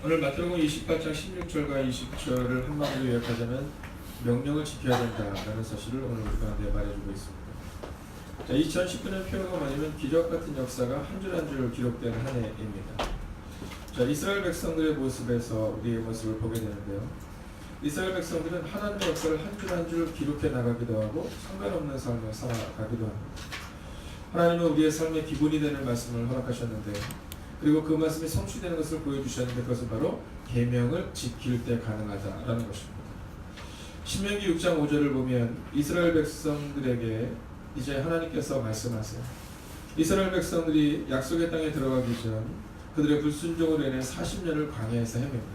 오늘 마태복음 28장 16절과 20절을 한마디로 요약하자면 명령을 지켜야 된다라는 사실을 오늘 우리 가운데 말해주고 있습니다. 자, 2019년 표어가 뭐냐면 기적 같은 역사가 한 줄 한 줄 기록되는 한 해입니다. 자, 이스라엘 백성들의 모습에서 우리의 모습을 보게 되는데요. 이스라엘 백성들은 하나님의 역사를 한 줄 한 줄 기록해 나가기도 하고 상관없는 삶을 살아가기도 합니다. 하나님은 우리의 삶의 기본이 되는 말씀을 허락하셨는데, 그리고 그 말씀이 성취되는 것을 보여주셨는데, 그것은 바로 계명을 지킬 때 가능하다라는 것입니다. 신명기 6장 5절을 보면 이스라엘 백성들에게 이제 하나님께서 말씀하세요. 이스라엘 백성들이 약속의 땅에 들어가기 전 그들의 불순종으로 인해 40년을 광야에서 헤맵니다.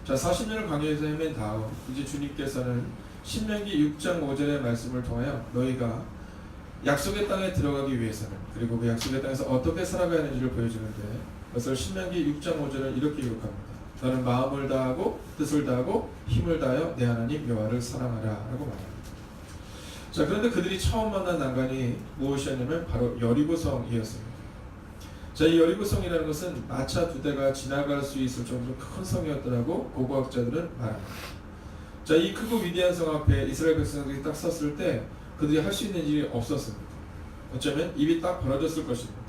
자, 40년을 광야에서 헤맨 다음 이제 주님께서는 신명기 6장 5절의 말씀을 통하여 너희가 약속의 땅에 들어가기 위해서는, 그리고 그 약속의 땅에서 어떻게 살아가야 하는지를 보여주는데, 그것을 신명기 6장 5절은 이렇게 기록합니다. 너는 마음을 다하고 뜻을 다하고 힘을 다하여 내 하나님 여호와를 사랑하라 라고 말합니다. 자, 그런데 그들이 처음 만난 난관이 무엇이었냐면 바로 여리고성이었습니다. 자, 이 여리고성이라는 것은 마차 2대가 지나갈 수 있을 정도로 큰 성이었더라고 고고학자들은 말합니다. 자, 이 크고 위대한 성 앞에 이스라엘 백성들이 딱 섰을 때 그들이 할 수 있는 일이 없었습니다. 어쩌면 입이 딱 벌어졌을 것입니다.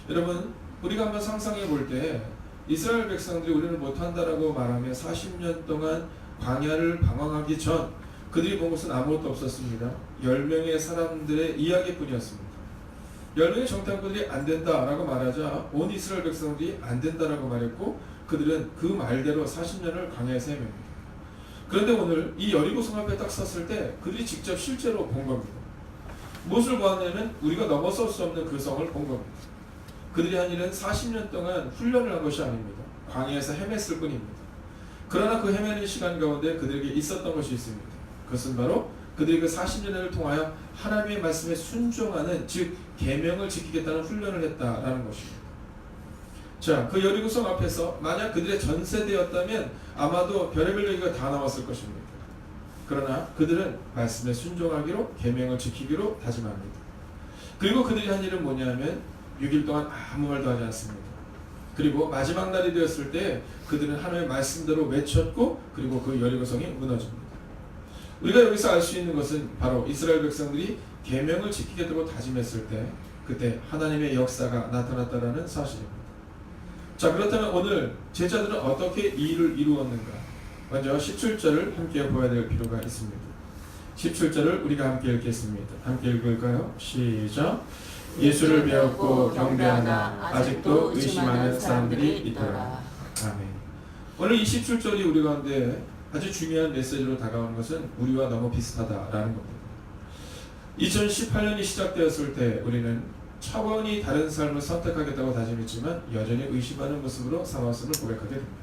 여러분, 우리가 한번 상상해 볼 때 이스라엘 백성들이 우리는 못한다라고 말하며 40년 동안 광야를 방황하기 전 그들이 본 것은 아무것도 없었습니다. 10명의 사람들의 이야기뿐이었습니다. 10명의 정탐꾼들이 안 된다라고 말하자 온 이스라엘 백성들이 안 된다라고 말했고, 그들은 그 말대로 40년을 광야에서 헤맵니다. 그런데 오늘 이 여리고성 앞에 딱 섰을 때 그들이 직접 실제로 본 겁니다. 무엇을 보았냐면 우리가 넘어설 수 없는 그 성을 본 겁니다. 그들이 한 일은 40년 동안 훈련을 한 것이 아닙니다. 광야에서 헤맸을 뿐입니다. 그러나 그 헤매는 시간 가운데 그들에게 있었던 것이 있습니다. 그것은 바로 그들이 그 40년을 통하여 하나님의 말씀에 순종하는, 즉 계명을 지키겠다는 훈련을 했다라는 것입니다. 자, 그 여리고성 앞에서 만약 그들의 전세대였다면 아마도 별의별 얘기가 다 나왔을 것입니다. 그러나 그들은 말씀에 순종하기로, 계명을 지키기로 다짐합니다. 그리고 그들이 한 일은 뭐냐면 6일 동안 아무 말도 하지 않습니다. 그리고 마지막 날이 되었을 때 그들은 하나님의 말씀대로 외쳤고, 그리고 그 여리고성이 무너집니다. 우리가 여기서 알 수 있는 것은 바로 이스라엘 백성들이 계명을 지키겠다고 다짐했을 때 그때 하나님의 역사가 나타났다라는 사실입니다. 자, 그렇다면 오늘 제자들은 어떻게 이 일을 이루었는가? 먼저 17절을 함께 보아야 될 필요가 있습니다. 17절을 우리가 함께 읽겠습니다. 함께 읽을까요? 시작. 예수를 배웠고 경배하나 아직도 의심하는 사람들이 있더라. 아멘. 오늘 27절이 우리 가운데 아주 중요한 메시지로 다가오는 것은 우리와 너무 비슷하다라는 겁니다. 2018년이 시작되었을 때 우리는 차원이 다른 삶을 선택하겠다고 다짐했지만 여전히 의심하는 모습으로 살아왔음을 고백하게 됩니다.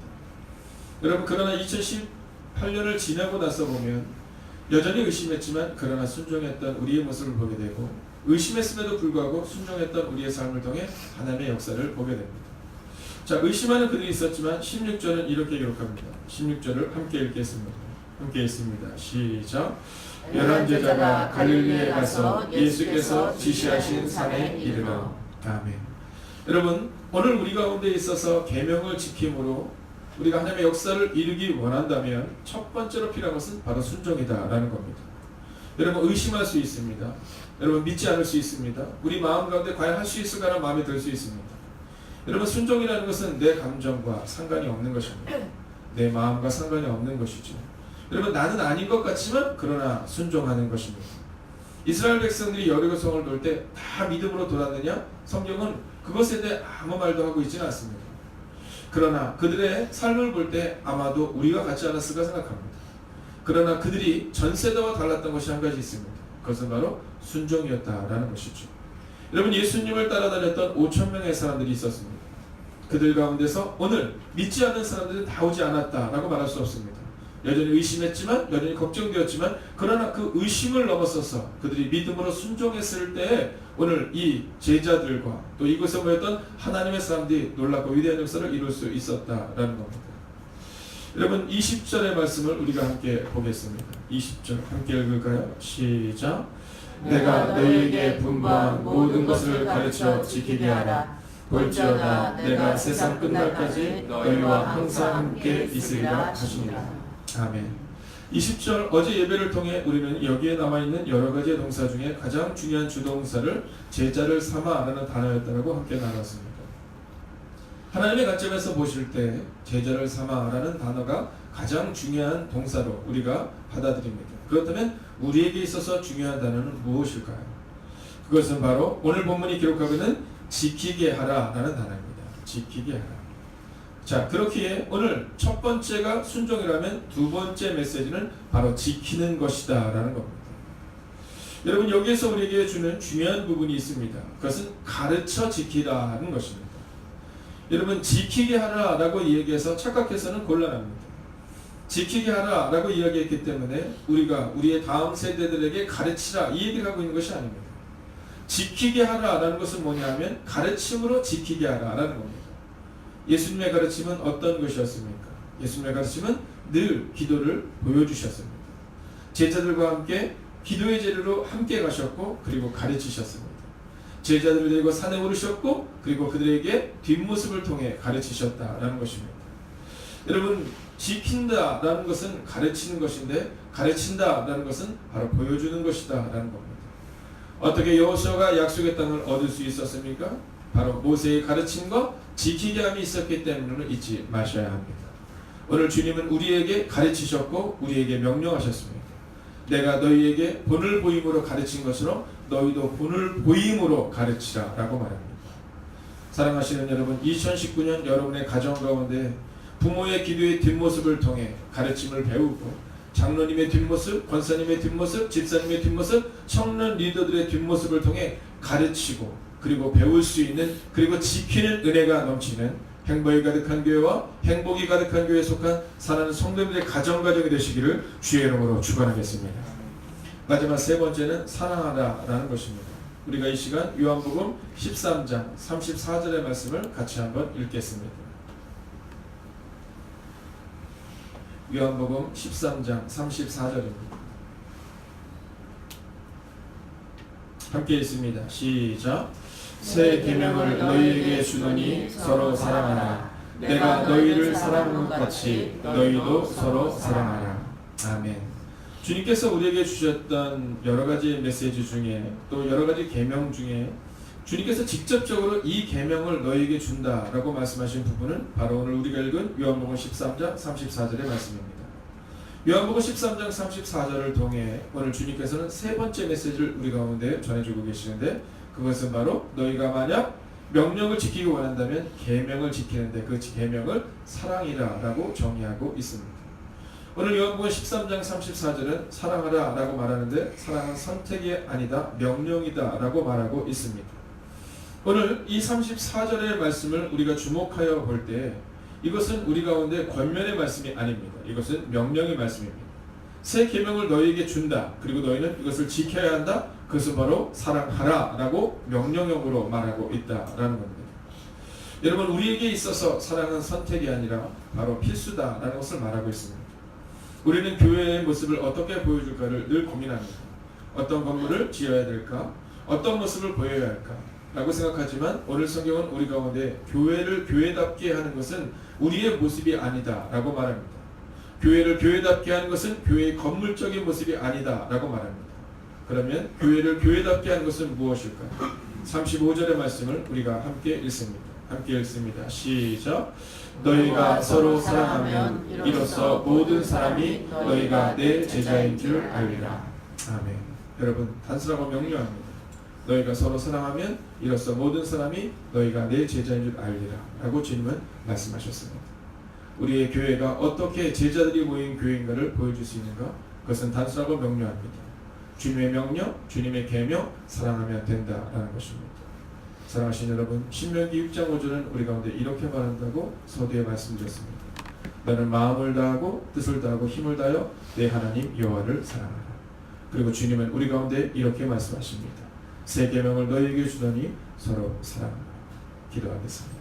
여러분, 그러나 2018년을 지나고 나서 보면 여전히 의심했지만 그러나 순종했던 우리의 모습을 보게 되고, 의심했음에도 불구하고 순종했던 우리의 삶을 통해 하나님의 역사를 보게 됩니다. 자, 의심하는 그들이 있었지만 16절은 이렇게 기록합니다. 16절을 함께 읽겠습니다. 함께 읽습니다. 시작. 11제자가 갈릴리에 가서 예수께서 지시하신 산에 이르러. 아멘. 여러분, 오늘 우리 가운데 있어서 계명을 지킴으로 우리가 하나님의 역사를 이루기 원한다면 첫 번째로 필요한 것은 바로 순종이다라는 겁니다. 여러분, 의심할 수 있습니다. 여러분, 믿지 않을 수 있습니다. 우리 마음 가운데 과연 할 수 있을까라는 마음이 들 수 있습니다. 여러분, 순종이라는 것은 내 감정과 상관이 없는 것입니다. 내 마음과 상관이 없는 것이죠. 여러분, 나는 아닌 것 같지만 그러나 순종하는 것입니다. 이스라엘 백성들이 여리고성을 돌 때 다 믿음으로 돌았느냐? 성경은 그것에 대해 아무 말도 하고 있지는 않습니다. 그러나 그들의 삶을 볼 때 아마도 우리가 같지 않았을까 생각합니다. 그러나 그들이 전 세대와 달랐던 것이 한 가지 있습니다. 그것은 바로 순종이었다라는 것이죠. 여러분, 예수님을 따라다녔던 5,000명의 사람들이 있었습니다. 그들 가운데서 오늘 믿지 않는 사람들은 다 오지 않았다라고 말할 수 없습니다. 여전히 의심했지만, 여전히 걱정되었지만, 그러나 그 의심을 넘어서서 그들이 믿음으로 순종했을 때 오늘 이 제자들과 또 이곳에 모였던 하나님의 사람들이 놀랍고 위대한 역사를 이룰 수 있었다라는 겁니다. 여러분, 20절의 말씀을 우리가 함께 보겠습니다. 20절 함께 읽을까요? 시작. 내가 너희에게 분부한 모든 것을 가르쳐 지키게 하라. 볼지어다 내가 세상 끝날까지 너희와 항상 함께 있으리라 하시니라. 아멘. 20절 어제 예배를 통해 우리는 여기에 나와있는 여러 가지의 동사 중에 가장 중요한 주동사를 제자를 삼아라는 단어였다고 함께 나눴습니다. 하나님의 관점에서 보실 때 제자를 삼아라는 단어가 가장 중요한 동사로 우리가 받아들입니다. 그렇다면 우리에게 있어서 중요한 단어는 무엇일까요? 그것은 바로 오늘 본문이 기록하고 있는 지키게 하라라는 단어입니다. 지키게 하라. 자, 그렇기에 오늘 첫 번째가 순종이라면 두 번째 메시지는 바로 지키는 것이다 라는 겁니다. 여러분, 여기에서 우리에게 주는 중요한 부분이 있습니다. 그것은 가르쳐 지키라는 것입니다. 여러분, 지키게 하라 라고 이야기해서 착각해서는 곤란합니다. 지키게 하라 라고 이야기했기 때문에 우리가 우리의 다음 세대들에게 가르치라 이 얘기를 하고 있는 것이 아닙니다. 지키게 하라 라는 것은 뭐냐 하면 가르침으로 지키게 하라 라는 겁니다. 예수님의 가르침은 어떤 것이었습니까? 예수님의 가르침은 늘 기도를 보여주셨습니다. 제자들과 함께 기도의 재료로 함께 가셨고 그리고 가르치셨습니다. 제자들을 데리고 산에 오르셨고 그리고 그들에게 뒷모습을 통해 가르치셨다라는 것입니다. 여러분, 지킨다라는 것은 가르치는 것인데 가르친다라는 것은 바로 보여주는 것이다라는 겁니다. 어떻게 여호수아가 약속의 땅을 얻을 수 있었습니까? 바로 모세의 가르침과 지키게 함이 있었기 때문을 잊지 마셔야 합니다. 오늘 주님은 우리에게 가르치셨고 우리에게 명령하셨습니다. 내가 너희에게 본을 보임으로 가르친 것으로 너희도 본을 보임으로 가르치라 라고 말합니다. 사랑하시는 여러분, 2019년 여러분의 가정 가운데 부모의 기도의 뒷모습을 통해 가르침을 배우고 장로님의 뒷모습, 권사님의 뒷모습, 집사님의 뒷모습, 청년 리더들의 뒷모습을 통해 가르치고 그리고 배울 수 있는 그리고 지키는 은혜가 넘치는 행복이 가득한 교회와 행복이 가득한 교회에 속한 사랑하는 성도님들의 가정이 되시기를 주의 이름으로 축원하겠습니다. 마지막 세 번째는 사랑하라 라는 것입니다. 우리가 이 시간 요한복음 13장 34절의 말씀을 같이 한번 읽겠습니다. 요한복음 13장 34절입니다. 함께 읽습니다. 시작. 새 계명을 너희에게 주노니 서로 사랑하라. 내가 너희를 사랑한 것 같이 너희도 서로 사랑하라. 아멘. 주님께서 우리에게 주셨던 여러 가지 메시지 중에 또 여러 가지 계명 중에 주님께서 직접적으로 이 계명을 너희에게 준다라고 말씀하신 부분은 바로 오늘 우리가 읽은 요한복음 13장 34절의 말씀입니다. 요한복음 13장 34절을 통해 오늘 주님께서는 세 번째 메시지를 우리 가운데 전해주고 계시는데 그것은 바로 너희가 만약 명령을 지키기 원한다면 계명을 지키는데 그 계명을 사랑이라 라고 정의하고 있습니다. 오늘 요한복음 13장 34절은 사랑하라 라고 말하는데 사랑은 선택이 아니다 명령이다 라고 말하고 있습니다. 오늘 이 34절의 말씀을 우리가 주목하여 볼 때 이것은 우리 가운데 권면의 말씀이 아닙니다. 이것은 명령의 말씀입니다. 새 계명을 너희에게 준다. 그리고 너희는 이것을 지켜야 한다. 그것은 바로 사랑하라 라고 명령형으로 말하고 있다라는 겁니다. 여러분, 우리에게 있어서 사랑은 선택이 아니라 바로 필수다라는 것을 말하고 있습니다. 우리는 교회의 모습을 어떻게 보여줄까를 늘 고민합니다. 어떤 건물을 지어야 될까? 어떤 모습을 보여야 할까? 라고 생각하지만 오늘 성경은 우리 가운데 교회를 교회답게 하는 것은 우리의 모습이 아니다 라고 말합니다. 교회를 교회답게 하는 것은 교회의 건물적인 모습이 아니다 라고 말합니다. 그러면 교회를 교회답게 하는 것은 무엇일까요? 35절의 말씀을 우리가 함께 읽습니다. 함께 읽습니다. 시작. 너희가 서로 사랑하면 이로써 모든 사람이 너희가 내 제자인 줄 알리라. 아멘. 여러분, 단순하고 명료합니다. 너희가 서로 사랑하면 이로써 모든 사람이 너희가 내 제자인 줄 알리라 라고 주님은 말씀하셨습니다. 우리의 교회가 어떻게 제자들이 모인 교회인가를 보여줄 수 있는가? 그것은 단순하고 명료합니다. 주님의 명령, 주님의 계명, 사랑하면 된다라는 것입니다. 사랑하시는 여러분, 신명기 6장 5절은 우리 가운데 이렇게 말한다고 서두에 말씀드렸습니다. 너는 마음을 다하고 뜻을 다하고 힘을 다하여 내 하나님 여호와를 사랑하라. 그리고 주님은 우리 가운데 이렇게 말씀하십니다. 새 계명을 너희에게 주더니 서로 사랑하라. 기도하겠습니다.